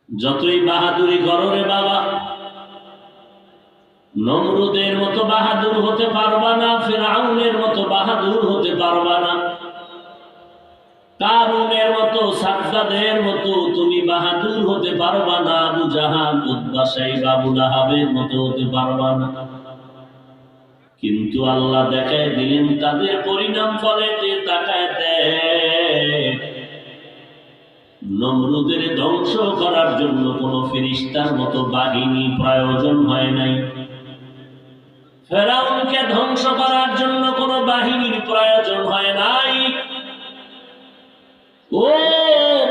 যতই বাহাদুরি করো রে বাবা, নমরুদের মতো বাহাদুর হতে পারবা না, ফিরআউনের মতো বাহাদুর হতে পারবা না, কারুনের মতো, সাদ্দাদের মতো তুমি বাহাদুর হতে পারবা না, আবু জাহাল, উতবা, সাইবা, আবু লাহাবের মতো হতে পারবা না। কিন্তু আল্লাহ দেখায় দিলেন তাদের পরিণাম ফলে যে তাকায় দেয়, নমরুদের ধ্বংস করার জন্য কোন ফেরেশতার মতো বাহিনী প্রয়োজন হয় নাই, ফেরাউনকে ধ্বংস করার জন্য কোন বাহিনীর প্রয়োজন হয় নাই। ও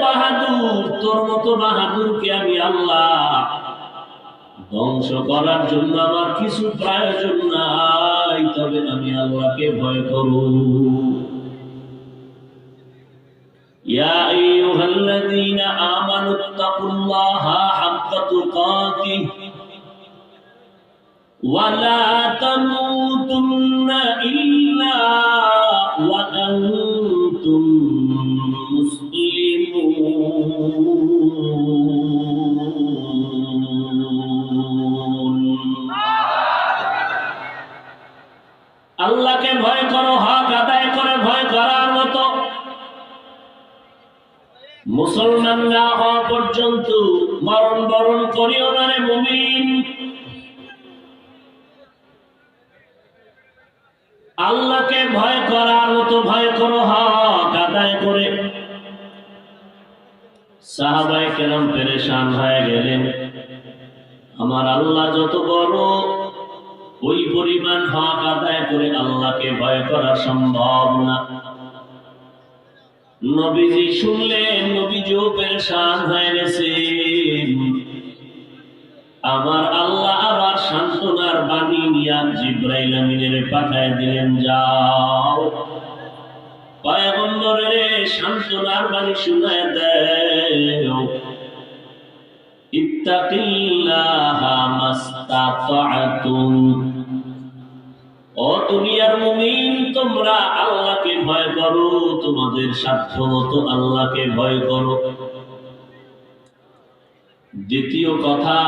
বাহাদুর, তোর মতো বাহাদুরকে আমি আল্লাহ ধ্বংস করার জন্য আমার কিছু প্রয়োজন নাই, তবে আমি আল্লাহকে ভয় করব। ইয়া আইয়ুহাল্লাযীনা আমানুত্তাকুল্লাহা হাক্কা তুকাতিহি ওয়া লা তামুতুন্না ইল্লা ওয়া আনতুম মুসলিমুন। আল্লাহকে ভয় করো, হক আদায় করে ভয় করার মতো। মুসলমান না হওয়া পর্যন্ত মরণ বরণ করিও না রে মুমিন। আল্লাহকে ভয় করার মতো ভয় করো, হক আদায় করে। সাহাবায়ে কেরাম পেরেশান হয়ে গেলেন, আমার আল্লাহ যত বড়, ওই পরিমাণ হক আদায় করে আল্লাহকে ভয় করা সম্ভব না। নবীজি শুনলেন, নবীজিও পেরেশান হয়ে গেছেন। আমার আল্লাহ আবার সান্ত্বনার বাণী নিয়ে জিবরাইল আমিনের পাঠায় দিলেন, যাও পয়গম্বরের সান্ত্বনার বাণী শুনায় দাও, ইত্তাকিল্লাহা মাস্তাতা'তুম। ও দুনিয়ার মুমিন, তোমরা আল্লাহকে ভয় করো, তোমাদের সাধ্যমতো আল্লাহকে ভয় করো। দ্বিতীয় কথা,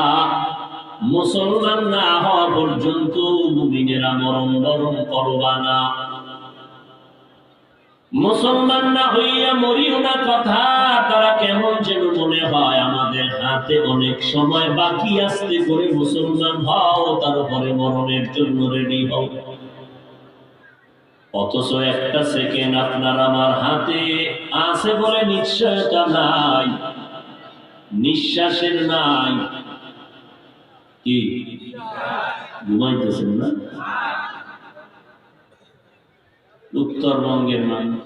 মুসলমান না হওয়া পর্যন্ত মুমিনেরা মরণ বরণ করবা না। মুসলমান না হইয়া মরিও না কথা তারা কেমন যেন মনে হয়। আমাদের হাতে অনেক সময় বাকি, আসতে করে মুসলমান হও, তারপরে মরণের জন্য রেডি হও। অথচ একটা সেকেন্ড আপনার আমার হাতে আছে বলে নিশ্চয়তা নাই, নিঃশ্বাসের নাই। কি ঘুমাইতেছেন না? উত্তরবঙ্গের মানুষ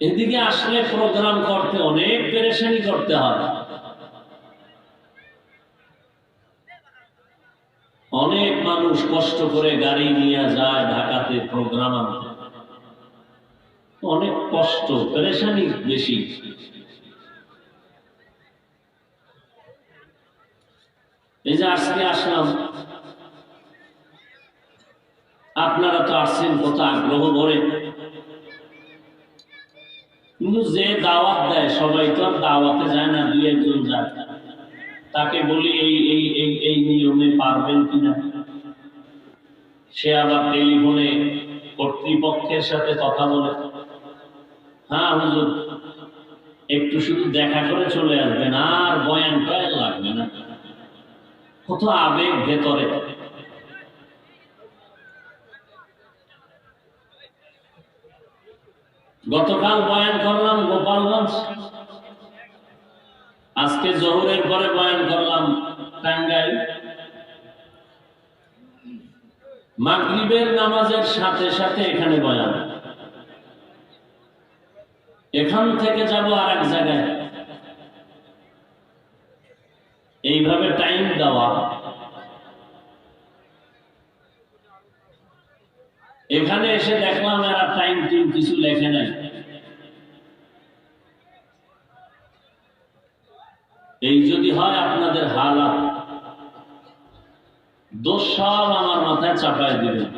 এদিকে আসলে প্রোগ্রাম করতে অনেক পেরেশানি করতে হয়। অনেক মানুষ কষ্ট করে গাড়ি নিয়ে যায় ঢাকাতে প্রোগ্রাম আনতে, অনেক কষ্ট, পেরেশানি বেশি। এই যে আজকে আসলাম, আপনারা তো আসছেন কত আগ্রহ ভরে, কিন্তু যে দাওয়াত দেয় সবাই তো আর দাওয়াতে যায় না, দুই একজন যায়। তাকে বলি এই এই এই এই নিয়মে পারবেন কিনা, সে আবার টেলিফোনে কর্তৃপক্ষের সাথে কথা বলে, হ্যাঁ হুজুর একটু শুধু দেখা করে চলে আসবেন, আর বয়ান টয়ান লাগবে না। কত আবেগ ভেতরে। গতকাল বয়ান করলাম গোপালগঞ্জ, আজকে জোহরের পরে বয়ান করলাম টাঙ্গাইল। মাগরিবের নামাজের সাথে সাথে এখানে বয়ান, এখান থেকে যাব আর এক জায়গায়। এইভাবে টাইম দেওয়া। এখানে এসে দেখলাম এরা টাইম টিম কিছু লেখে নাই। এই যদি হয় আপনাদের হালাত, দোষ সব আমার মাথায় চাপায় দিবেন।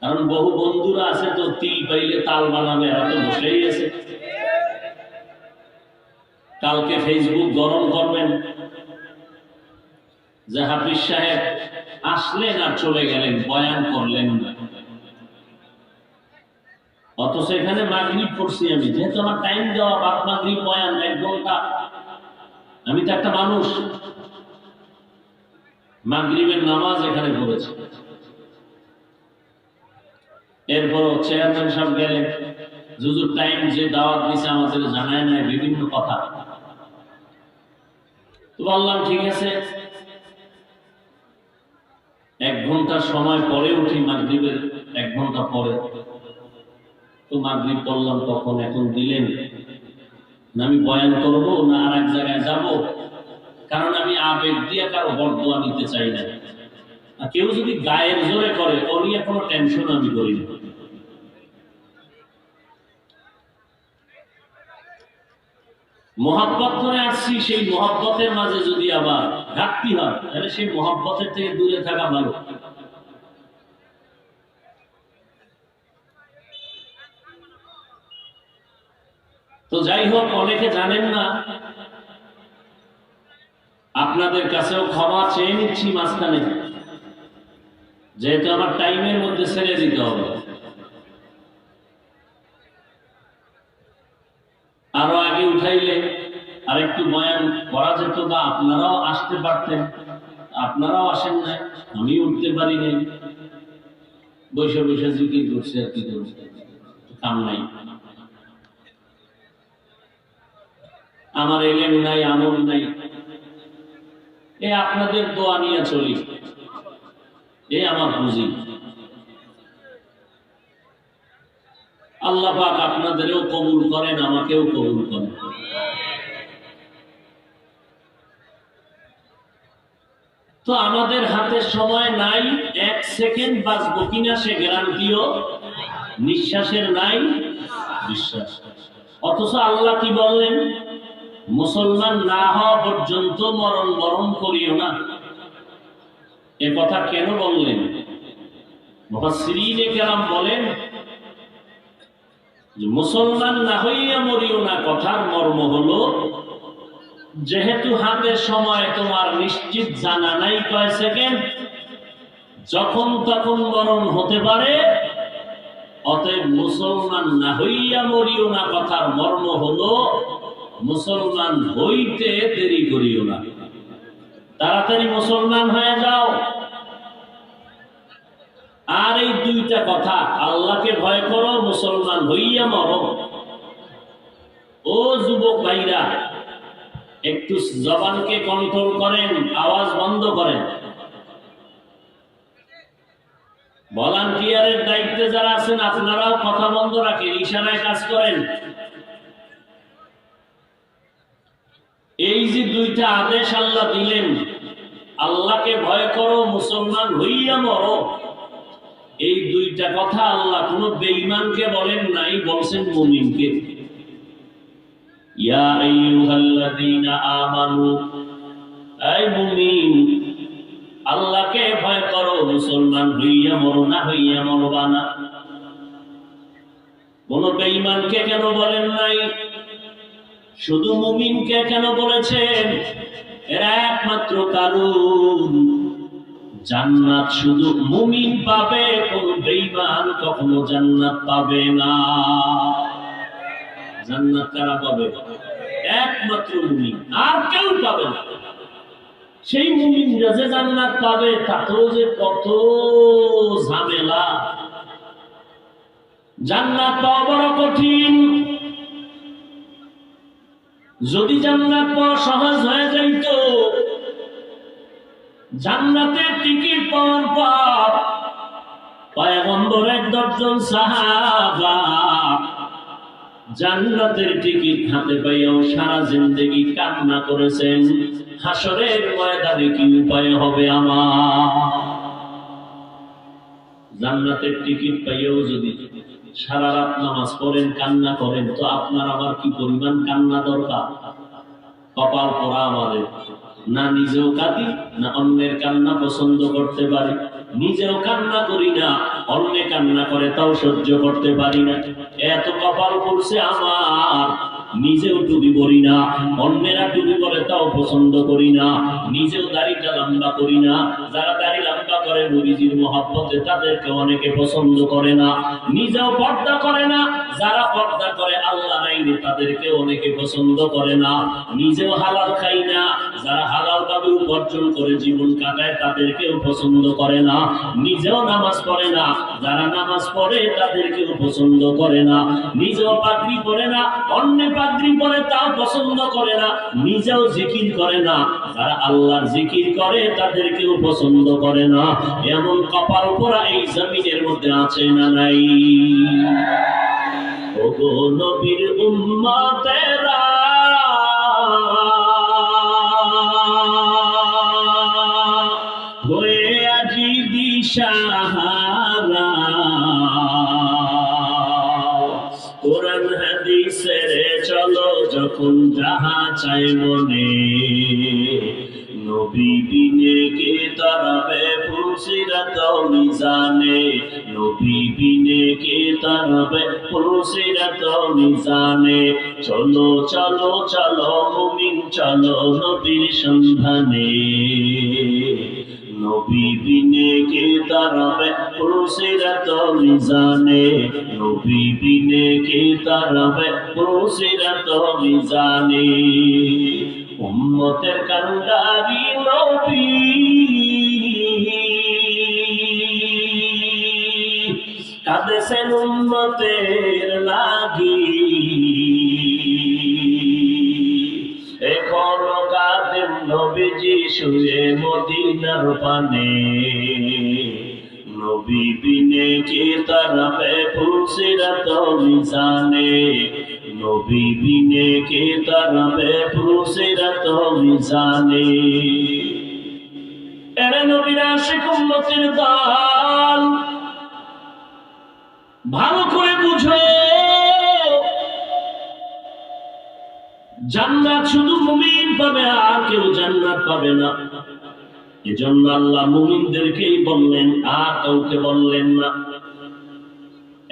কারণ বহু বন্ধুরা আছে তো তিল পাইলে তাল বানাবে, এরা তো বসেই আছে। কালকে ফেসবুক গরম করবেন যে হাফিজ সাহেব আসলেন আর চলে গেলেন, বয়ান করলেন না। অথচ এখানে মাগরিব পড়ছি আমি, যেহেতু আমার টাইম দেওয়া, বাদ মাগরিব বয়ান 1 ঘন্টা। আমি তো একটা মানুষ, মাগরিবের নামাজ এখানে পড়েছি। এরপর চেয়ারম্যান সাহেব গেলেন, হুজুর টাইম যে দাওয়াত দিছে আমাদের জানায় নাই, বিভিন্ন কথা। তো বললাম ঠিক আছে, 1 ঘন্টা সময় পরে উঠি, মাগরিবের 1 ঘন্টা পরে। তো মাগরিব পড়লাম তখন, এখন দিলেন না আমি বয়ান করব না আর এক জায়গায় যাব, কারণ আমি আবেগ দিয়ে কারো বরদোয়া নিতে চাই না। আর কেউ যদি গায়ের জোরে করে, ও নিয়ে কোনো টেনশন আমি করি না। মহব্বত করে আসছি, সেই মহব্বতের মাঝে যদি আবার ঘাটতি হয়, তাহলে সেই মহব্বতের থেকে দূরে থাকা ভালো। তো যাই হোক, অনেকে জানেন না, আপনাদের কাছেও ক্ষমা চেয়ে নিচ্ছি মাঝখানে, যেহেতু আমার টাইমের মধ্যে ছেড়ে দিতে হবে। আরো আগে উঠাইলে আর একটু বয়ান করা যেত, বা আপনারাও আসতে পারতেন। আপনারাও আসেন না, আমি উঠতে পারি নাই, বসে বসে জিকির করছে আর কি করছে, কাম নাই। আমার এলেম নাই, আমল নাই, এ আপনাদের দোয়া নিয়ে চলি, এ আমার পুঁজি। আল্লাহ পাক আপনাদেরও কবুল করেন, আমাকেও কবুল করেন। তো আমাদের হাতে সময় নাই, 1 সেকেন্ড বাঁচবো কিনা সে গ্যারান্টিও নিঃশ্বাসের নাই বিশ্বাস। অথচ আল্লাহ কি বললেন? মুসলমান না হওয়া পর্যন্ত মরণ বরণ করিও না। এ কথা কেন বললেন? মুফাসসিরিনে কেরাম বলেন যে মুসলমান না হইয়া মরিও না কথার মর্ম হলো, যেহেতু হাতে সময় তোমার নিশ্চিত জানা নাই কয় সেকেন্ড, যখন তখন মরণ হতে পারে, অতএব মুসলমান না হইয়া মরিও না কথার মর্ম হলো মুসলমান হইতে দেরি করিও না, তাড়াতাড়ি মুসলমান হয়ে যাও। আর এই 2টা কথা, আল্লাহকে ভয় করো, মুসলমান হইয়া মরো। ও যুবক ভাইরা, একটু জবানকে কন্ট্রোল করেন, আওয়াজ বন্ধ করেন। ভলান্টিয়ারের দায়িত্বে যারা আছেন, আপনারাও কথা বন্ধ রাখেন, ইশারায় কাজ করেন। এই যে 2টা আদেশ আল্লাহ দিলেন, আল্লাহকে ভয় করো, মুসলমান হইয়া মরো, এই 2টা কথা আল্লাহ কোন বেঈমানকে বলেন নাই, বলছেন মুমিনকে। ইয়া আইয়ুহাল্লাযীনা আমানু, এই মুমিন, আল্লাহকে ভয় করো, মুসলমান হইয়া মরো, না হইয়া মরবা না। কোন বেঈমানকে কেন বলেন নাই? শুধু মুমিনকে কেন বলেছেন? এর একমাত্র কারণ, জান্নাত শুধু মুমিন পাবে, কোন বেঈমান কখনো জান্নাত পাবে না। জান্নাত কারা পাবে? একমাত্র মুমিন, আর কেউ পাবে না। সেই মুমিনরা যে জান্নাত পাবে, তাতেও যে কত ঝামেলা। জান্নাত পাওয়া বড় কঠিন। যদি জান্নাত পাওয়া সহজ হয়ে যাইত, জান্নাতের টিকিট পাওয়ার পর পয়গম্বরের 10 জন সাহাবা জান্নাতের টিকিট হাতে পাইয়াও সারা জিন্দেগি কান্না করেছেন, হাসরের ময়দানে কি উপায় হবে আমার? জান্নাতের টিকিট পাইয়াও যদি সারা রাত নামাজ পড়েন, কান্না করেন, তো আপনার আমার কি পরিমাণ কান্না দরকার? কপাল পোড়া আমাদের। না নিজেও কাঁদি, না অন্যের কান্না পছন্দ করতে পারি। নিজেও কান্না করি না, অন্যে কান্না করে তাও সহ্য করতে পারি না। এত কপাল পড়ছে আমার, নিজেও টুপি পরি না, অন্যেরা টুপি পরে তাও পছন্দ করি না, নিজেও দাড়িটা লম্বা করি না। যারা দাড়ি লম্বা করে নবীজির মহব্বতে তাদেরকে অনেকে পছন্দ করে না, নিজেও পর্দা করে না। যারা পর্দা করে আল্লাহ আইনে তাদেরকে অনেকে পছন্দ করে না, নিজেও হালাল খাই না। যারা হালাল ভাবে উপার্জন করে জীবন কাটায় তাদেরকেও পছন্দ করে না, নিজেও নামাজ পড়ে না। যারা নামাজ পড়ে তাদেরকেও পছন্দ করে না, নিজেও পাগড়ি পরে না, অন্য পাগড়ি পরে তাও পছন্দ করে না, নিজেও জিকির করে না। যারা আল্লাহর জিকির করে তাদেরকেও পছন্দ করে না। এমন কপাল পোড়া এই জমিনের মধ্যে আছে না নাই? ওগো নবীর উম্মতেরা, হয়ে আজি দিশাহারা, কোরআন হাদিসের চলো যখন যাহা চাই মনে, নবী বিনে কে তারাবে ফুলসিরাত মিজানে, নবী বিনে কে তারাবে ফুলসিরাত মিজানে। চলো চলো চলো মুমিন চলো নবীর সন্ধানে, নবী বিনে কে তারাবে ফুলসিরাত মিজানে, নবী বিনে কে তারাবে ফুলসিরাত মিজানে। উম্মতের কান্ডারি নবী, কাঁদেছেন উম্মতের লাগি, এখনো কাঁদেন নবীজি শুয়ে মদিনার পানে, নবী বিনে কে তারাবে ফুলসিরাত মিজানে, নবী বিনে কে তারাবে ফুলসিরাত মিজানে। এরে নবীর আশিক উম্মতের দল, ভালো করে বুঝো, জান্নাত শুধু মুমিন পাবে, আর কেউ জান্নাত পাবে না। এজন্য আল্লাহ মুমিনদেরকেই বললেন, আর কাউকে বললেন না।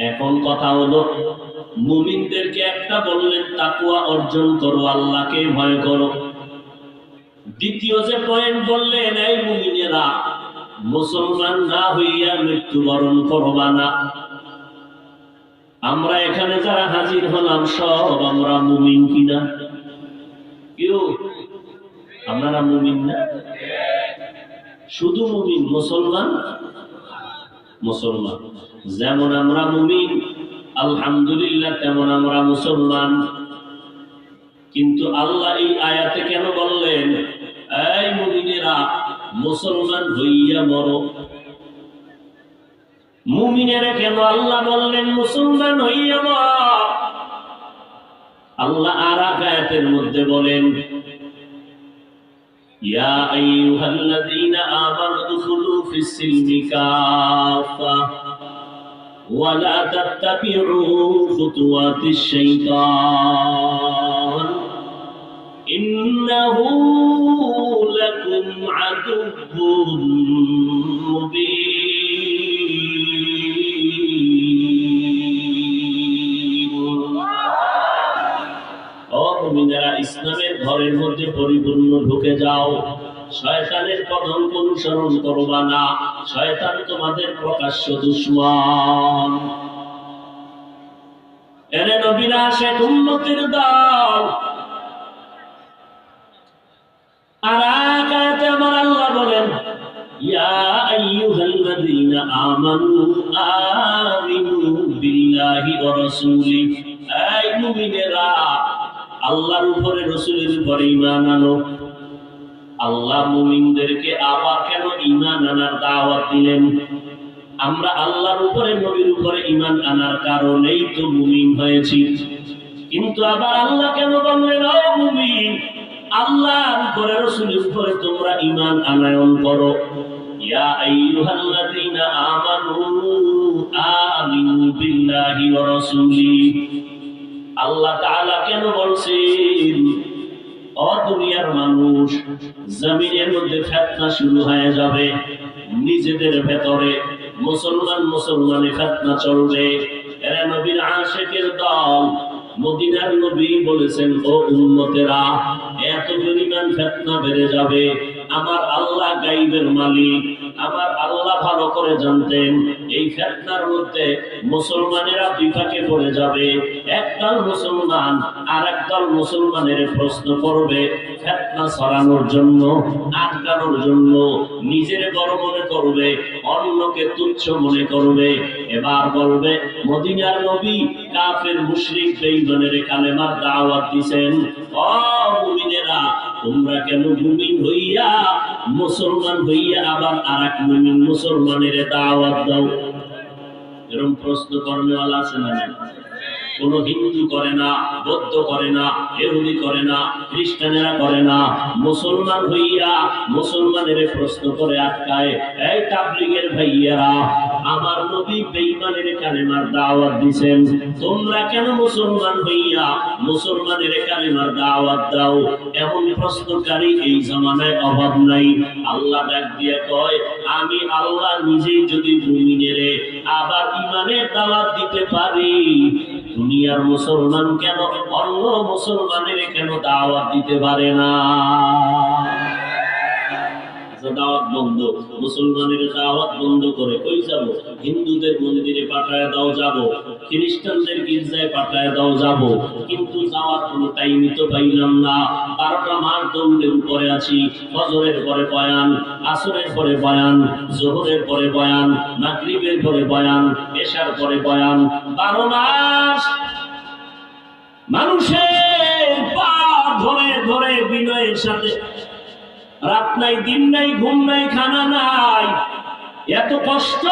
এখন কথা হলো, মুমিনদেরকে একটা বললেন তাকওয়া অর্জন করো, আল্লাহকে ভয় করো। দ্বিতীয় যে পয়েন্ট বললেন, এই মুমিনেরা মুসলমান না হইয়া মৃত্যুবরণ করবা না। আমরা এখানে যারা হাজির হলাম সব আমরা মুমিন কিনা? কেউ আপনারা মুমিন না? শুধু মুমিন, মুসলমান মুসলমান। যেমন আমরা মুমিন আলহামদুলিল্লাহ, তেমন আমরা মুসলমান। কিন্তু আল্লাহ এই আয়াতে কেন বললেন, এই মুমিনেরা মুসলমান হইয়া মরো? মুমিনেরা কেন আল্লাহ বললেন মুসলমান হইয়া মরো? আল্লাহ আর এক আয়াতের মধ্যে বলেন, ইয়া আইয়ুহাল্লাযীনা আমানু দুখুলু ফিস-সিলমি কাফা ওয়া লা তাত্তাবিউ খুতুওয়াতিশ শাইতান ইন্নাহু লাকুম আদুউম মুবিন। ইসলামের ঘরের মধ্যে পরিপূর্ণ ঢুকে যাও, শয়তানের কদম অনুসরণ করবা না। শয়তান তোমাদের প্রকাশ্য দুশমন। এরে নবীরা সে উম্মতের দল। আর আয়াতে আমার আল্লাহ বলেন, ইয়া আইয়ুহাল্লাযীনা আমানু আমিনু বিল্লাহি ওয়া রাসূলিহি, এই মুমিনেরা আল্লাহর উপরে রাসূলের উপরে ঈমান আনো। আল্লাহ মুমিনদেরকে আবার কেন ঈমান আনার দাওয়াত দিলেন? আমরা আল্লাহর উপরে নবীর উপরে ঈমান আনার কারণেই তো মুমিন হয়েছি। কিন্তু আবার আল্লাহ কেন বললেন, ও মুমিন, আল্লাহর উপরে রাসূলের উপরে তোমরা ঈমান আনয়ন করো। ইয়া আইয়ুহাল্লাযীনা আমানু আমিনু বিল্লাহি ওয়া রাসূলিহি। আল্লাহ তাআলা কেন বলছেন, ও দুনিয়ার মানুষ, জমিনের মধ্যে ফিতনা শুরু হয়ে যাবে, নিজেদের ভেতরে মুসলমানে ফিতনা চলবে। এরা নবীর আশিকের দল, মদিনার নবী বলেছেন, ও উম্মতেরা, এত পরিমাণ ফিতনা বেড়ে যাবে। আমার আল্লাহ গায়বের মালিক, আমার আল্লাহ ভালো করে জানতেন এই ফিতনার মধ্যে মুসলমানেরা বিপাকে পড়ে যাবে। একদল মুসলমান আর একদল মুসলমানের প্রশ্ন করবে, ফিতনা ছড়ানোর জন্য, আটকানোর জন্য নিজের বড় মনে করবে, অন্যকে তুচ্ছ মনে করবে। এবার বলবে, মদিনার নবী কাফের মুশরিক বেঈমানের কালেমার দাওয়াত দিবেন, ও মুমিনেরা, তোমরা কেন মুমিন হইয়া, মুসলমান হইয়া আবার আরেক মুমিন মুসলমানের দাওয়াত দাও? এরকম প্রশ্ন কর্মওয়ালা আছে না? কোন হিন্দু করে না, বৌদ্ধ করে না, ইহুদি করে না, খ্রিস্টানেরা করে না। মুসলমান হইয়া মুসলমানের প্রশ্ন করে আটকায়। এই তাবলীগের ভাইয়ারা, আমার নবী বেঈমানের কালেমার দাওয়াত দিবেন, তোমরা কেন মুসলমান হইয়া মুসলমানের কালেমার দাওয়াত দাও? এমন প্রশ্নকারী এই জামানায় অভাব নাই। আল্লাহ ডাক দিয়ে কয়, আমি আল্লাহ নিজেই যদি মুমিনের আবার ঈমানের দাওয়াত দিতে পারি, দুনিয়ার মুসলমান কেন অন্য মুসলমানের কেন দাওয়াত দিতে পারে না? দাওয়াত বন্ধ, মুসলমানের দাওয়াত বন্ধ করে কই যাব? হিন্দুদের মন্দিরে পাঠায় দাও, যাব। খ্রিস্টানদের গির্জায় পাঠায় দাও, যাব। কিন্তু যাওয়ার কোনো টাইমই তো পাইলাম না। 12টা মাস দৌড়ের উপরে আছি। ফজরের পরে বয়ান, আসরের পরে বয়ান, জোহরের পরে বয়ান, মাগরিবের পরে বয়ান, এশার পরে বয়ান। 12 মাস মানুষের পা ধরে ধরে বিনয়ের সাথে, রাত নাই, দিন নাই, ঘুম নাই, খানা নাই, এত কষ্ট।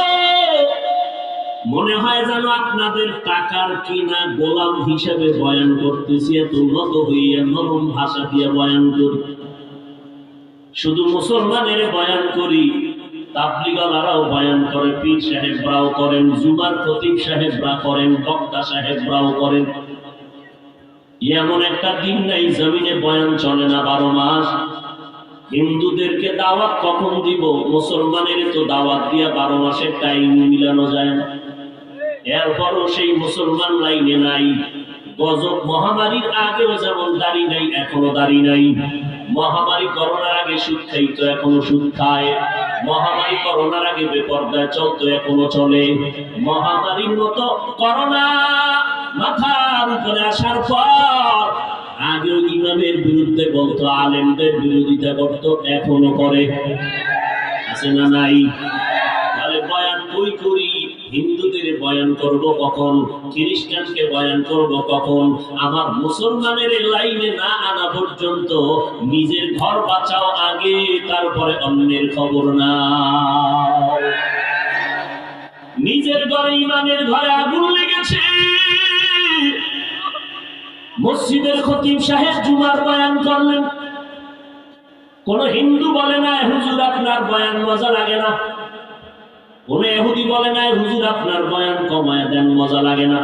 মনে হয় যেন আপনাদের টাকার কিনা গোলাম হিসেবে বয়ান করতেছি, এত নত হইয়া নরম ভাষা দিয়ে বয়ান করি। শুধু মুসলমানের বয়ান করি, তাবলীগওয়ালারাও বয়ান করে, পীর সাহেবরাও করেন, জুমার খতিব সাহেবরা করেন, বক্তা সাহেবরাও করেন। এমন একটা দিন নাই জমিনে বয়ান চলে না 12 মাস। হিন্দুদেরকে দাওয়াত কখন দিব? মুসলমানের তো দাওয়াত দিয়া 12 মাসের টাইম মিলানো যায় না। এরপরও সেই মুসলমান লাইনে নাই। গজব মহামারীর আগেও যেমন দাড়ি নাই, এখনো দাড়ি নাই। মহামারী করোনার আগে সুদ খাইতো, এখনো সুদ খায়। মহামারী করোনার আগে বেপরদায় চলতো, এখনো চলে। মহামারীর মতো করোনা মাথার উপরে আসার পর আগেও ইমামের বিরুদ্ধে বলতো, আলেমদের বিরোধিতা করতো, এখনো করে। আছে না নাই? তাহলে বয়ান কই করি? হিন্দুদের বয়ান করব কখন? খ্রিস্টানকে বয়ান করব কখন? আমার মুসলমানের লাইনে না আনা পর্যন্ত নিজের ঘর বাঁচাও আগে, তারপরে অন্যের খবর না। নিজের ঘরে, ইমানের ঘরে আগুন লেগেছে। মসজিদের খতিব সাহেব জুমার বয়ান করলেন, কোন হিন্দু বলে না হুজুর আপনার বয়ান মজা লাগে না, কোন ইহুদি বলে না হুজুর আপনার বয়ান কমায় দেন, মজা লাগে না।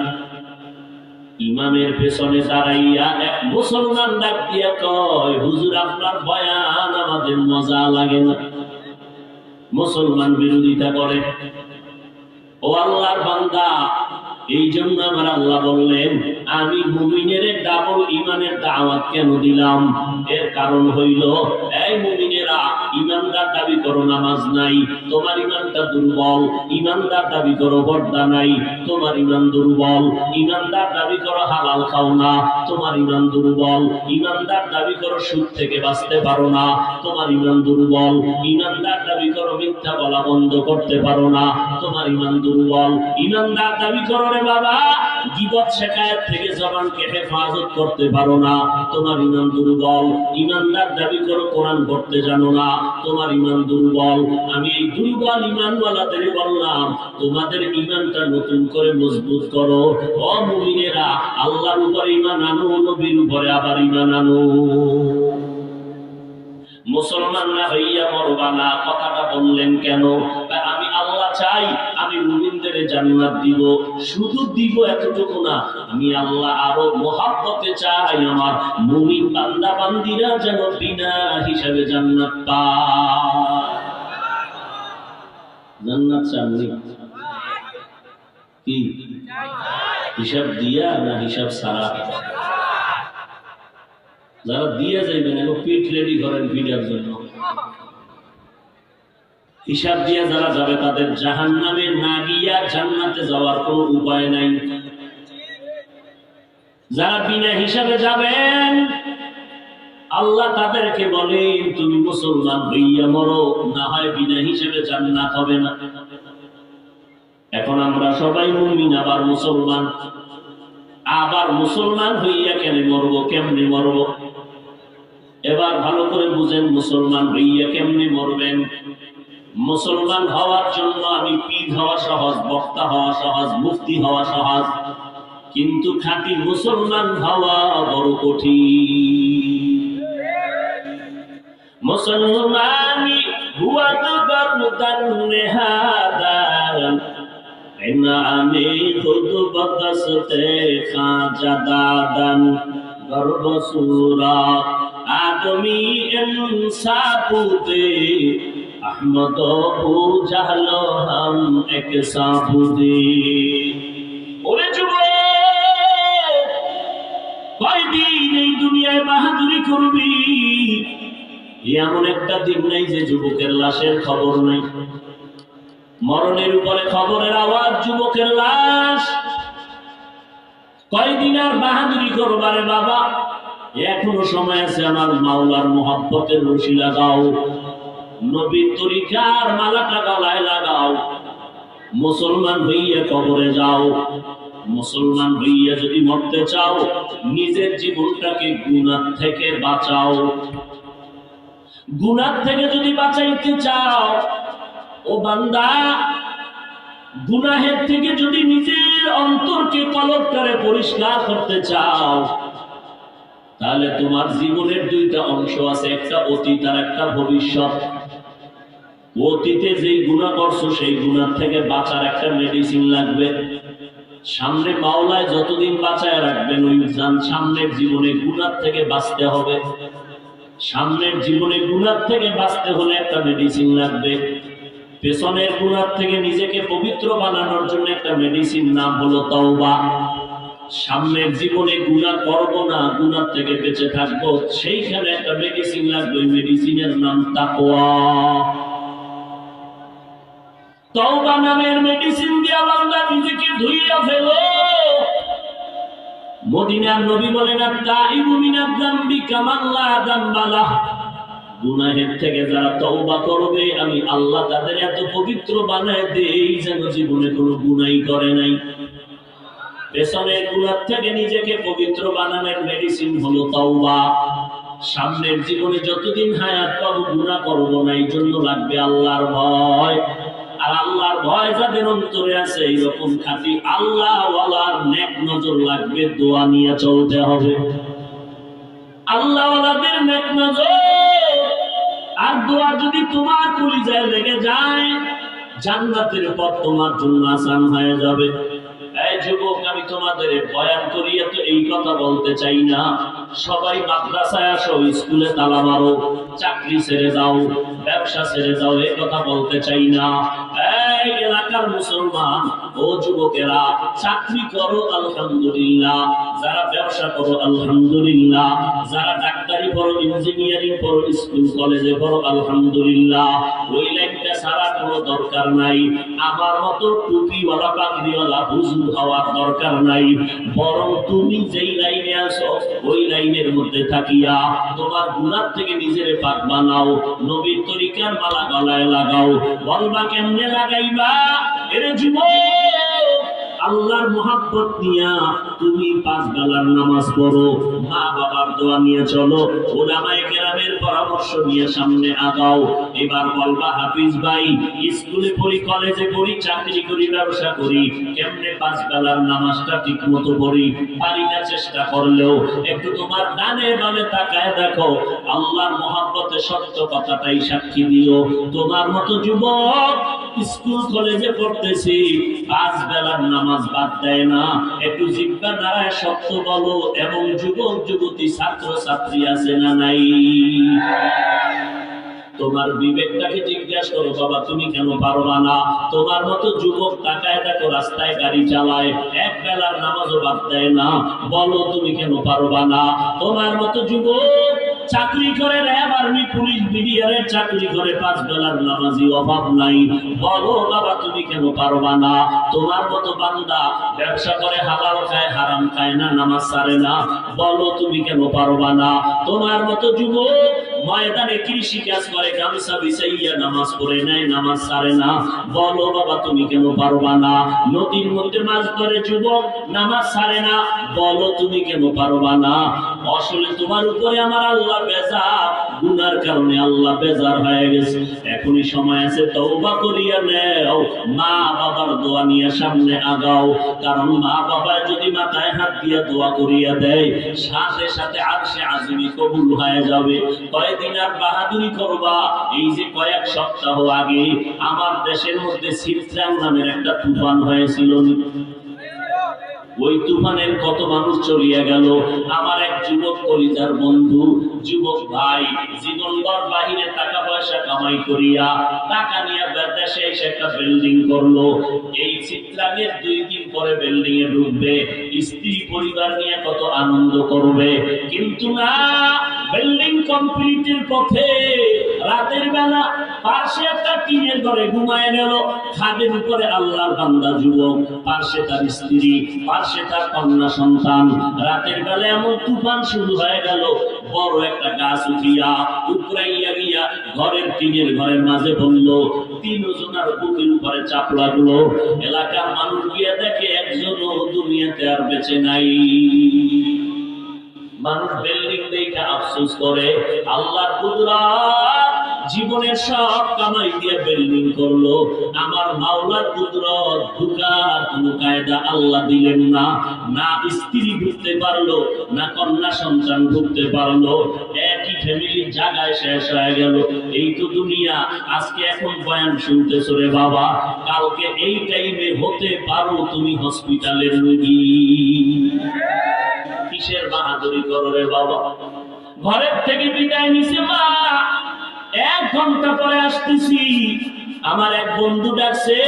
ইমামের পেছনে দাঁড়াইয়া এক মুসলমান ডাক দিয়া কয়, হুজুর আপনার বয়ান আমাদের মজা লাগে না। মুসলমান বিরোধিতা করে। ও আল্লাহর বান্দা, এই জন্য আমার আল্লাহ বললেন, আমি মুমিনের ডাবল ইমানের দাওয়াত কেন দিলাম? এর কারণ হইল, এই মুমিনেরা, ইমানদার দাবি করো নামাজ নাই, তোমার ইমানটা দুর্বল। ইমানদার দাবি করো পর্দা নাই, তোমার ইমান দুর্বল। ইমানদার দাবি করো হালাল খাও না, তোমার ইমান দুর্বল। ইমানদার দাবি করো সুদ থেকে বাঁচতে পারো না, তোমার ইমান দুর্বল। ইমানদার দাবি করো মিথ্যা বলা বন্ধ করতে পারো না, তোমার ইমান দুর্বল। ইমানদার দাবি করো রে বাবা, গীবত শিকায়ত থেকে জবানকে হেফাজত করতে পারো না, তোমার ইমান দুর্বল। ইমানদার দাবি করো কোরআন পড়তে জানো না, তোমার ইমান দুর্বল। আমি এই দুর্বল ইমানওয়ালাদের বললাম, তোমাদের ইমানটা নতুন করে মজবুত করো। ও মুমিনেরা, আল্লাহর উপরে ইমান আনো, নবীর উপরে আবার ইমান আনো। মুসলমান না হইয়া মরবা না, কথাটা বললেন কেন? আমি আল্লাহ চাই আমি মুমিনদের জান্নাত দিব। শুধু দিব এতটুকু না, আমি আল্লাহ আরো মহব্বতে চাই আমার মুমিন বান্দা বান্দিরা যেন বিনা হিসাবে জান্নাত পায়। জান্নাত চাই কি? হিসাব দিয়া না হিসাব ছাড়া? যারা দিয়া যাইবেন এখন পিঠ রেডি করেন ভিড়ার জন্য। হিসাব দিয়া যারা যাবে তাদের জাহান্নামে না গিয়া জান্নাতে যাওয়ার কোনো উপায় নাই। যারা বিনা হিসাবে যাবেন আল্লাহ তাদেরকে বলেন তুমি মুসলমান হইয়া মরো, না হয় বিনা হিসাবে জান্নাত হবে না। এখন আমরা সবাই মুমিন আবার মুসলমান, আবার মুসলমান হইয়া কেন মরবো, কেমনে মরবো? এবার ভালো করে বুঝেন মুসলমান হইয়া কেমনে মরবেন। মুসলমান হওয়ার জন্য আমি পীর হওয়া সহজ, বক্তা হওয়া সহজ, মুফতি হওয়া সহজ, কিন্তু খাঁটি মুসলমান হওয়া বড় কঠিন। মুসলমানি হুয়া তো গর্দান নেহাদান ইনামে খুদ বদসতে খাজা দাদান গর্ব সুরাত আদমি ইনসাফুতে আহমদ ও জাহলো হাম এক সাবুদে। ওরে যুবক, কয়দিন এই দুনিয়ায় বাহাদুরি করবি? এমন একটা দিন নাই যে যুবকের লাশের খবর নাই। মরণের উপরে খবরের আওয়াজ, যুবকের লাশ। কয়দিন আর বাহাদুরি করবারে বাবা? এখনো সময় আছে, আমার মাওলার মোহাব্বতের রশি লাগাও, নবীর তরিকার মালাটা গলায় লাগাও, মুসলমান হইয়া কবরে যাও। মুসলমান হইয়া যদি মরতে চাও, নিজের জীবনটাকে গুনাহ থেকে বাঁচাও। গুনাহ থেকে যদি বাঁচাইতে চাও, ও বান্দা, গুনাহের থেকে যদি নিজের অন্তরকে কলঙ্কারে পরিষ্কার করতে চাও, তাহলে তোমার জীবনের দুইটা অংশ আছে, একটা অতীত আর একটা ভবিষ্যৎ। অতীতে যেই গুনাহ করছো সেই গুনাহ থেকে বাঁচার একটা মেডিসিন লাগবে। সামনে মাওলায় যতদিন বাঁচায় রাখবেন, ওই সামনের জীবনে গুনাহ থেকে বাঁচতে হবে। সামনের জীবনে গুনাহ থেকে বাঁচতে হলে একটা মেডিসিন লাগবে। পেছনের গুনাহ থেকে নিজেকে পবিত্র বানানোর জন্য একটা মেডিসিন, নাম হলো তওবা। সামনের জীবনে গুনাহ করব না, গুনাহ থেকে বেঁচে থাকবো, সেইখানে একটা মেডিসিন লাগবে। ওই মেডিসিনের নাম তাকওয়া। তওবা নামের মেডিসিন দিয়া বান্দা নিজেকে ধুইয়া ফেলো। মদিনার নবী বলেন, আত-তাইবু মিনাজ যামবি কামান লা যামবা লাহ। গুনাহের থেকে যারা তওবা করবে, আমি আল্লাহ তাদের এত পবিত্র বানায় দেই যেন জীবনে কোনো গুনাহই করে নাই। পেছনের গুনাহ থেকে নিজেকে পবিত্র বানানোর মেডিসিন হলো তওবা। সামনের জীবনে যতদিন হায়াত পাবো গুনাহ করব না, এই জন্য লাগবে আল্লাহর ভয়। আর আল্লাহর ভয় যাদের অন্তরে আছে, এইরকম খাঁটি আল্লাহ ওয়ালার নেক নজর লাগবে। দোয়া নিয়ে চলতে হবে, আল্লাহ ওয়ালাদের নেক নজর। আর দোয়া যদি তোমার কলিজায় লেগে যায়, জান্নাতের পথ তোমার জন্য আসান হয়ে যাবে। এই যুবক, আমি তোমাদের বয়ান করিয়া তো এই কথা বলতে চাই না। সবাই মাদ্রাসায় আসো, স্কুলে তালা মারো, চাকরি ছেড়ে দাও, ব্যবসা ছেড়ে দাও, এই কথা বলতে চাই না। এই এলাকার মুসলমান ও যুবকেরা, চাকরি করো আলহামদুলিল্লাহ, যারা ব্যবসা করো আলহামদুলিল্লাহ, যারা ডাক্তারি পড়ো, ইঞ্জিনিয়ারিং পড়ো, স্কুল কলেজে পড়ো আলহামদুলিল্লাহ। ওই লাইনটা ছাড়া কোনো দরকার নাই। আমার মতো টুপিওয়ালা পাগড়িওয়ালা হুজুর হওয়ার দরকার নাই। বরং তুমি যেই লাইনে আসো, ওই লাইনের মধ্যে থাকিয়া তোমার গুনাহ থেকে নিজের পাক বানাও, নবীর তরিকার মালা গলায় লাগাও। বলবা কেমনে লাগাইবা? এরে যুবক, আল্লাহর মোহাব্বত নিয়া তুমি 5 বেলার নামাজ পড়ো, মা বাবার দোয়া নিয়ে চলো, উলামায়ে কেরামের পরামর্শ নিয়ে সামনে আগাও। এবার বলবা, হাফিজ ভাই, স্কুলে পড়ি, কলেজে পড়ি, চাকরি করি, ব্যবসা করি, কেমনে 5 বেলার নামাজটা ঠিক মতো পড়ি? পারি না, চেষ্টা করলেও একটু তোমার ডানে বামে তাকায় দেখো। আল্লাহর মোহাব্বতে সত্য কথাটাই সাক্ষী দিও। তোমার মতো যুবক স্কুল কলেজে পড়তেছি, 5 বেলার নামাজ বাদ দেয় না। একটু জিহ্বা দ্বারায় সত্য বলো। এবং যুবক যুবতী ছাত্র ছাত্রী আছে না নাই? তোমার বিবেকটাকে জিজ্ঞাসা করো, বাবা তুমি কেন পারবা না? তোমার মতো যুবক তাকায় দেখো রাস্তায় গাড়ি চালায়, এক বেলার নামাজও বাদ দেয় না, বলো তুমি কেন পারবা না? তোমার মতো যুবক চাকরি করে, র্যাব আর্মি পুলিশ বিডিআরের চাকরি করে, 5 বেলার নামাজি অভাব নাই, বলো বাবা তুমি কেন পারবা না? তোমার মতো বান্দা ব্যবসা করে, হালাল খায় হারাম খায় না, নামাজ ছাড়ে না, বলো তুমি কেন পারবা না? তোমার মতো যুবক ময়দানে কৃষি কাজ করে, গামছা বিছাইয়া নামাজ পড়ে নাই, নামাজ ছাড়ে না, বলো বাবা তুমি কেন পারবা না? নদীর মধ্যে মাছ ধরে যুবক, নামাজ ছাড়ে না, বলো তুমি কেন পারবা না? আসলে তোমার উপরে আমার আল্লাহ বেজার, গুনার কারণে আল্লাহ বেজার হয়ে গেছে। এখনই সময় আছে, তওবা করিয়া নেও, মা বাবার দোয়া নিয়ে সামনে আগাও। কারণ মা বাবা যদি মাথায় হাত দিয়া দোয়া করিয়া দেয়, সাথে সাথে আরশে আজিমি কবুল হয়ে যাবে। কয়েকদিন আর বাহাদুরি করবা? এই যে কয়েক সপ্তাহ আগে আমার দেশের মধ্যে সিলত্রাং নামের একটা তুফান হয়েছিল, ওই তুফানের কত মানুষ চলিয়া গেল। আমার এক যুবক কলিজার বন্ধু, যুবক ভাই, জীবনভর বাহিরে টাকা পয়সা কামাই করিয়া টাকা নিয়ে দেশে এসে একটা বিল্ডিং করলো। এই চিত্রাঙ্গের 2 দিন পরে বিল্ডিং এ ঢুকবে, স্ত্রী পরিবার নিয়ে কত আনন্দ করবে। কিন্তু না, বিল্ডিং কমপ্লিটের পথে রাতের বেলা পাশে একটা টিনের ঘরে ঘুমায় গেল। খাদের উপরে আল্লাহর বান্দা যুবক, পাশে তার স্ত্রী, পাশে তার কন্যা সন্তান। রাতের বেলা এমন তুফান শুরু হয়ে গেল, বড় একটা গাছ উঠিয়া উপরাইয়া গিয়া ঘরের টিনের ঘরের মাঝে পড়লো। 3 জনের বুকের উপরে চাপ লাগলো। এলাকার মানুষ গিয়ে দেখে একজনও দুনিয়াতে আর বেঁচে নাই। মানুষ বিল্ডিং দেখে আফসোস করে, আল্লাহর কুদরত, জীবনের সব কামাই দিয়ে বিল্ডিং করলো, আমার মাওলার কুদরত, ঢুকার কোন কায়দা আল্লাহ দিলেন না। না স্ত্রী ঢুকতে পারলো, না কন্যা সন্তান ঢুকতে পারলো, একই ফ্যামিলির জায়গায় শেষ হয়ে গেল। এই তো দুনিয়া। আজকে এখন বয়ান শুনতেছো রে বাবা, কালকে এই টাইমে হতে পারো তুমি হসপিটালের রোগী। কিসের বাহাদুরি করো রে বাবা? ঘরের থেকে বিদায় নিছে মা, 1 ঘন্টা পরে আসতেছি, আমার এক বন্ধু ডাকছে,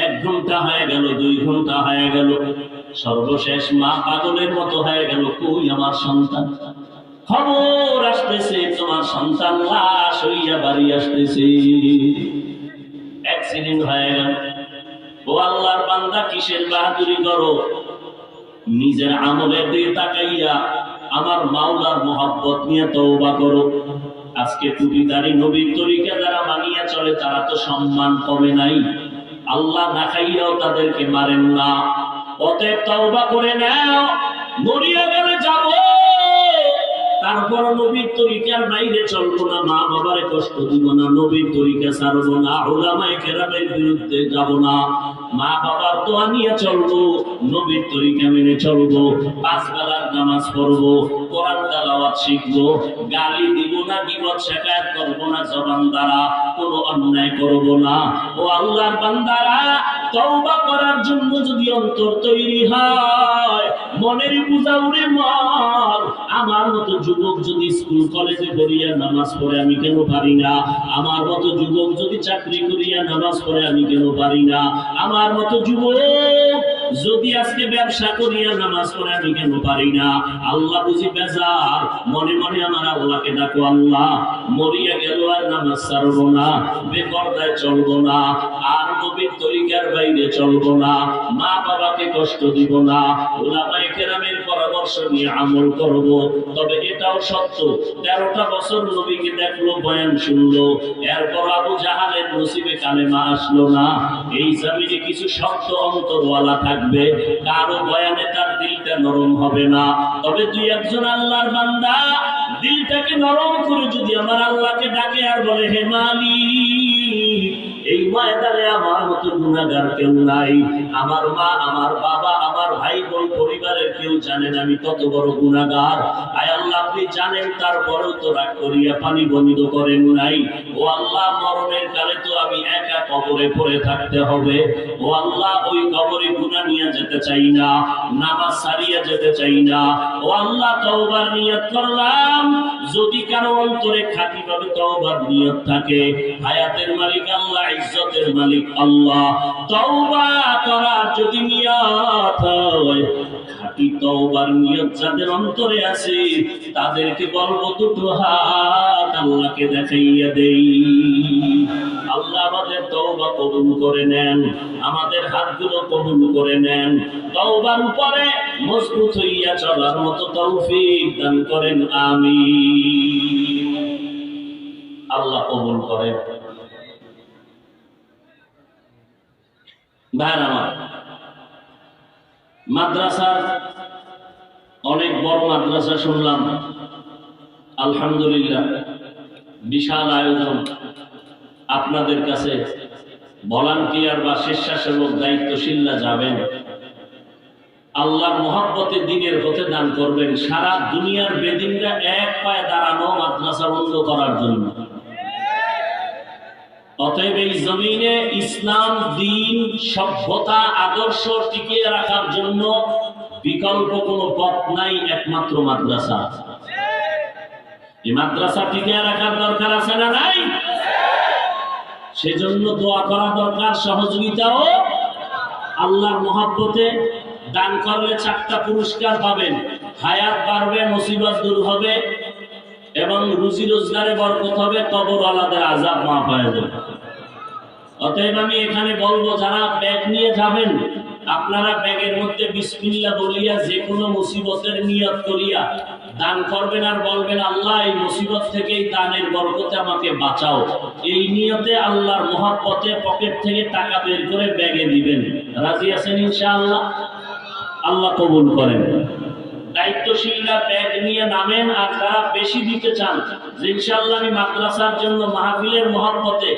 1 ঘন্টা হয়ে গেল, 2 ঘন্টা হয়ে গেল, সর্বশেষ মা পাগলের মতো হয়ে গেল, কই আমার সন্তান? খবর আসতেছে তোমার সন্তান লাশ হইয়া বাড়ি আসতেছে, অ্যাক্সিডেন্ট হয়ে গেল। ও আল্লাহর বান্দা, কিসের বাহাদুরি করো? নিজের আমলের দিকে তাকাইয়া আমার মাওলার মহব্বত নিয়ে তওবা করো। আজকে টুপিদারি নবীর তরিকা যারা মানিয়া চলে, তারা তো সম্মান কমে নাই, আল্লাহ না খাইয়াও তাদেরকে মারেন না। অতএব তওবা করে নাও, মরিয়া গেলে যাবো, তারপর নবীর তরিকার বাইরে চলবো না, মা বাবারে কষ্ট দিব না, নবীর তরিকা ছাড়বো না, উলামায়ে কেরামের বিরুদ্ধে যাব না, মা বাবার দোয়া নিয়ে চলবো, নবীর তরিকা মেনে চলবো, 5 বেলার নামাজ পড়বো, কোরআন তেলাওয়াত শিখবো, গালি দিব না, গীবত শিকায়ত করবো না, জবান দ্বারা কোনো অন্যায় করবো না। ও আল্লাহর বান্দারা, তওবা করার জন্য যদি অন্তর তৈরি হয়, মনের পূজা উড়ে মন। আমার মতো যুবক যদি স্কুল কলেজে পড়িয়া নামাজ পড়ে, আমি কেন পারি না? আমার মতো যুবক যদি চাকরি করিয়া নামাজ পড়ে, আমি কেন পারি না? আমার মতো যুবক যদি আজকে ব্যবসা করিয়া নামাজ পড়ে, আমি কেন পারি না? আল্লাহ বুঝি বেজার। মনে মনে আমার আল্লাহকে ডাকো, আল্লাহ মরিয়া গেল আর নামাজ ছাড়বো না, বেপরদায় চলবো না, আর নবীর তরিকার বাইরে চলবো না, মা বাবাকে কষ্ট দিব না, উলামায়ে কেরামের পরামর্শ নিয়ে আমল করব। তবে এটাও সত্য, 13টা বছর নবীকে দেখলো, বয়ান শুনলো, এরপর আবু জাহালের নসিবে কালেমা আসলো না। এই জমিনে কিছু শক্ত অন্তরওয়ালা থাকবে, কারো বয়ানে তার দিলটা নরম হবে না। তবে 2-1 আল্লাহর বান্দা দিলটাকে নরম করে যদি আমার আল্লাহকে ডাকে আর বলে, হে মালিক, এই ময়দানে আমার মতো গুনাহগার কেউ নাই, আমার মা, আমার বাবা, আমার ভাই বোন, পরিবারের কেউ জানেন আমি কত বড় গুনাহগার। আয় আল্লাহ, আপনি আপনি জানেন, তারপরেও তো রাগ করিয়া পানি বন্ধ করেন নাই। ও আল্লাহ, মরণের কালে তো আমি একা কবরে পড়ে থাকতে হবে। ও আল্লাহ, ওই কবরে গুনাহ নিয়ে যেতে চাই না, নামাজ ছাড়িয়ে যেতে চাই না। ও আল্লাহ, তওবার নিয়ত করলাম, যদি কারো অন্তরে খাঁটিভাবে তওবার নিয়ত থাকে, হায়াতের মালিক আল্লাহ, ইজ্জতের মালিক আল্লাহ, তওবা করার যদি নিয়ত হয়, খাঁটি তওবার নিয়ত যাদের অন্তরে আছে, তাদেরকে বলবো দুটো হাত আল্লাহকে দেখাইয়া দেই। আল্লাহ আমাদের তওবা কবুল করে নেন, আমাদের হাতগুলো কবুল করে নেন, তওবার উপরে মজবুত হইয়া চলার মতো তৌফিক দান করেন, আমিন। আল্লাহ কবুল করেন। ভাইরা আমার, মাদ্রাসার অনেক বড় মাদ্রাসা শুনলাম, আলহামদুলিল্লাহ, বিশাল আয়োজন। আপনাদের কাছে ভলান্টিয়ার বা স্বেচ্ছাসেবক দায়িত্বশীলরা যাবেন, আল্লাহর মহব্বতে দিনের পথে দান করবেন। সারা দুনিয়ার বেদিনরা এক পায়ে দাঁড়ানো মাদ্রাসা বন্ধ করার জন্য। অতএব এই জমিনে ইসলাম, দিন, সভ্যতা, আদর্শ টিকিয়ে রাখার জন্য বিকল্প কোনো পথ নাই, একমাত্র মাদ্রাসা। এই মাদ্রাসা টিকিয়ে রাখার দরকার আছে না নাই? সেজন্য দোয়া করা দরকার, সহযোগিতাও। আল্লাহর মহব্বতে দান করলে 4টা পুরস্কার পাবেন। হায়াত বাড়বে, মুসিবত দূর হবে, এবং রুজি রোজগারে বরকত হবে, কবরওয়ালাদের আযাব মাফ হয়ে যাবে। অতএব আমি এখানে বলবো, যারা ব্যাগ নিয়ে যাবেন, আপনারা ব্যাগের মধ্যে বিসমিল্লাহ বলিয়া যে কোনো মুসিবতের নিয়ত করিয়া দান করবেন, আর বলবেন, আল্লাহ এই মুসিবত থেকে, এই দানের বরকতে আমাকে বাঁচাও। এই নিয়তে আল্লাহর মহব্বতে পকেট থেকে টাকা বের করে ব্যাগে দিবেন। রাজি আছেন ইনশাআল্লাহ? আল্লাহ কবুল করেন। দায়িত্বশীলরা ব্যাগ নিয়ে নামেন, আর যারা বেশি দিতে চান, যে ইনশাআল্লাহ আমি মাদ্রাসার জন্য মাহফিলের মহব্বতে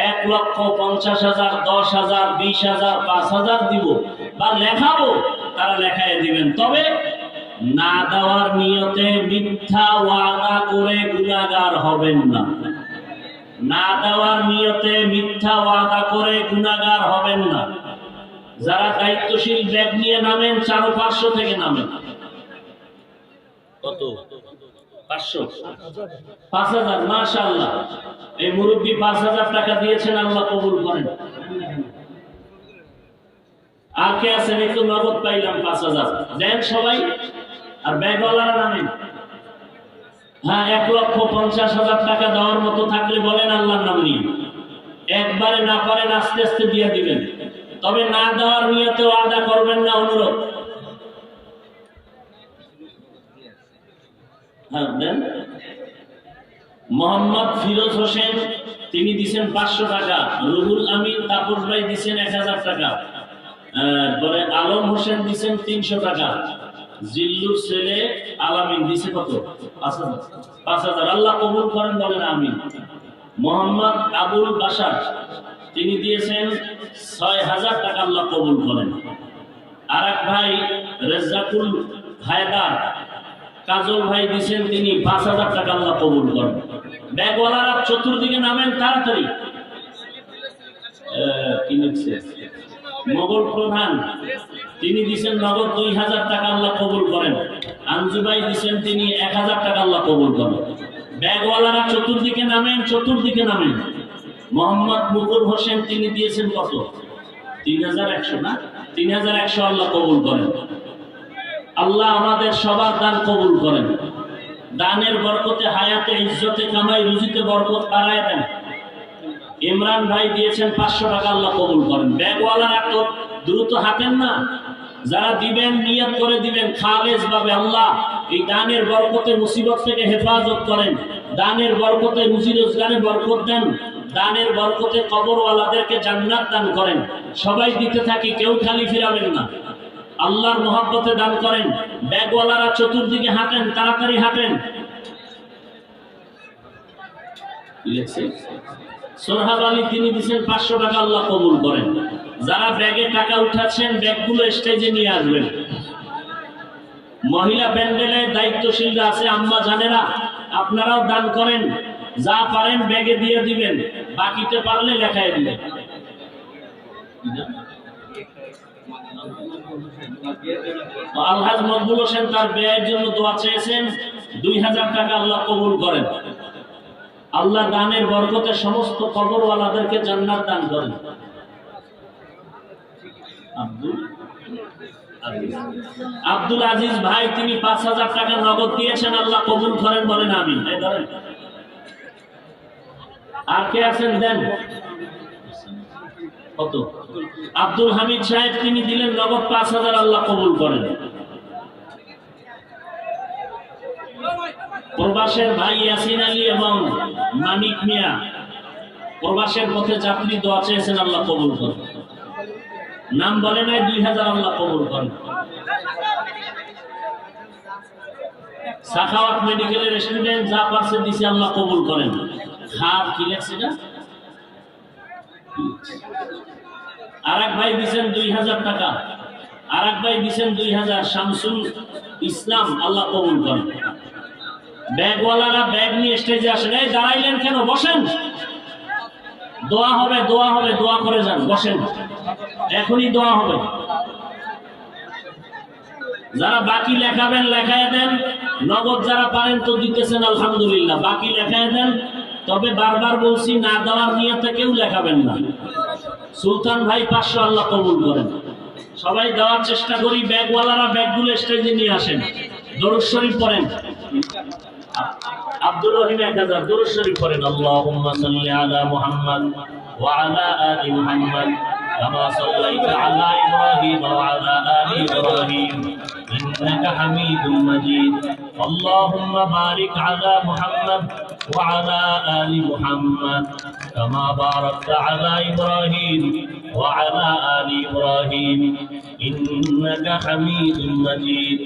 1,50,000, 10,000, 20,000, 5,000 দিব বা লেখাবো, তারা লেখায় দিবেন। তবে না দেওয়ার নিয়তে মিথ্যা ওয়াদা করে গুনাহগার হবেন না। না দেওয়ার নিয়তে মিথ্যা ওয়াদা করে গুনাহগার হবেন না। যারা দায়িত্বশীল ব্যাগ নিয়ে নামেন, 400-500 থেকে নামেন। কত? 500, 5,000। মাশাআল্লাহ, এই মুরব্বী 5,000 টাকা দিয়েছেন, আল্লাহ কবুল করেন। আর কে আছেন? একটু নগদ পাইলাম 5,000 দেন সবাই। আর ব্যাগওয়ালারা নামেন। হ্যাঁ, 1,50,000 টাকা দেওয়ার মতো থাকলে বলেন আল্লাহর নাম নিয়ে। একবারে না পারেন আস্তে আস্তে দিয়ে দিবেন, তবে না দেওয়ার নিয়তে ওয়াদা করবেন না, অনুরোধ। হ্যাঁ দেন। মোহাম্মদ ফিরোজ হোসেন, তিনি দিচ্ছেন 500 টাকা। রুহুল আমিন তাপস ভাই দিচ্ছেন 1,000 টাকা। পরে আলম হোসেন দিচ্ছেন 300 টাকা। জিল্লুর ছেলে আলামিন দিছে কত? 5,000। আল্লাহ কবুল করেন, বলেন আমিন। মোহাম্মদ আবুল বাশার, তিনি দিয়েছেন 6,000 টাকা, আল্লাহ কবুল করেন। আর এক ভাই রেজাকুল হায়দার, কাজল ভাই দিয়েছেন তিনি 5,000 টাকা, আল্লাহ কবুল করেন। ব্যাগওয়ালারা চতুর্দিকে নামেন তাড়াতাড়ি। কি লিখছে? মোগল প্রধান, তিনি দিচ্ছেন নগদ 2,000 টাকা, আল্লাহ কবুল করেন। আঞ্জু ভাই দিচ্ছেন তিনি 1,000 টাকা, আল্লাহ কবুল করেন। ব্যাগওয়ালারা চতুর্দিকে নামেন, চতুর্দিকে নামেন। মোহাম্মদ মুকুল হোসেন, তিনি দিয়েছেন কত? 3,100 না? 3,100, আল্লাহ কবুল করেন। আল্লাহ আমাদের সবার দান কবুল করেন। দানের বরকতে হায়াতে, ইজ্জতে, কামাই, রুজিতে বরকত বাড়ায় দেন। ইমরান ভাই দিয়েছেন 500 টাকা, আল্লাহ কবুল করেন। ব্যাগওয়ালারা তো দ্রুত হাঁটেন না, যারা দিবেন নিয়ত করে দিবেন খালেস ভাবে, আল্লাহ এই দানের বরকতে মুসিবত থেকে হেফাজত করেন, দানের বরকতে রুজি রোজগারে বরকত দেন, দানের বরকতে কবরওয়ালাদেরকে জান্নাত দান করেন। সবাই দিতে থাকি, কেউ খালি ফিরাবেন না। আল্লাহর মহব্বতে দান করেন। ব্যাগওয়ালারা চতুর্দিকে হাঁটেন, তাড়াতাড়ি হাঁটেন। সোহাব আলী, তিনি দিচ্ছেন 500 টাকা, আল্লাহ কবুল করেন। যারা ব্যাগে টাকা উঠাচ্ছেন, ব্যাগগুলো স্টেজে নিয়ে আসবেন। মহিলা প্যান্ডেলে দায়িত্বশীলরা আছে, আম্মা জানেরা, আপনারাও দান করেন, যা পারেন ব্যাগে দিয়ে দিবেন, বাকিতে পারলে লেখায় দিবেন। আলহাজ মকবুল হোসেন তার ব্যয়ের জন্য দোয়া চেয়েছেন, 2000 টাকা আল্লাহ কবুল করেন। আল্লাহ দানের বরকতে সমস্ত কবরওয়ালাদেরকে জান্নাত দান করেন। আব্দুল আজিজ ভাই তিনি 5000 টাকা নগদ দিয়েছেন, আল্লাহ কবুল করেন, বলেন আমিন। আর কে আছেন দেন? কত? আব্দুল হামিদ সাহেব তিনি দিলেন নগদ 5000, আল্লাহ কবুল করেন। প্রবাসের ভাই ইয়াসিন আলী এবং মানিক মিয়া প্রবাসের পথে যাত্রী দোয়া চেয়েছেন, আল্লাহ কবুল করেন। নাম বলে নাই, 2000, আল্লাহ কবুল করেন। সাখাওয়াত মেডিকেলের স্টুডেন্ট যা পারছে দিছে, আল্লাহ কবুল করেন। খাপ কি লেখছে না? আরেক ভাই দিছেন 2000 টাকা, আরেক ভাই দিছেন 2000, শামসুল ইসলাম, আল্লাহ কবুল করেন। ব্যাগওয়ালারা ব্যাগ নিয়ে স্টেজে আসেন। এই দাঁড়াইলেন কেন? বসেন, দোয়া হবে, দোয়া হবে, দোয়া করে যান, বসেন, এখনই দোয়া হবে। যারা বাকি লেখাবেন লেখায় দেন, নগদ যারা পারেন তো দিতেছেন আলহামদুলিল্লাহ, বাকি লেখায় দেন। তবে বারবার বলছি, না দেওয়ার নিয়তে কেউ লেখাবেন না। সুলতান ভাই 500, আল্লাহ কবুল করেন। সবাই দেওয়ার চেষ্টা করি। ব্যাগওয়ালারা ব্যাগগুলো স্টেজে নিয়ে আসেন, দরুদ শরীফ পড়েন। আব্দুর রহিম 1000, দরুদ শরীফ পড়েন। আল্লাহুম্মা সাল্লি আলা মুহাম্মাদ ওয়া আলা আলি মুহাম্মাদ কামা সাল্লাইতা আলা ইব্রাহিম ওয়া আলা আলি ইব্রাহিম ইন্নাকা হামিদুম মাজিদ। আল্লাহুম্মা বারিক আলা মুহাম্মাদ ওয়া আলা আলি মুহাম্মাদ কামা বারাকতা আলা ইব্রাহিম ওয়া আলা আলি ইব্রাহিম ইন্নাকা হামিদুম মাজিদ।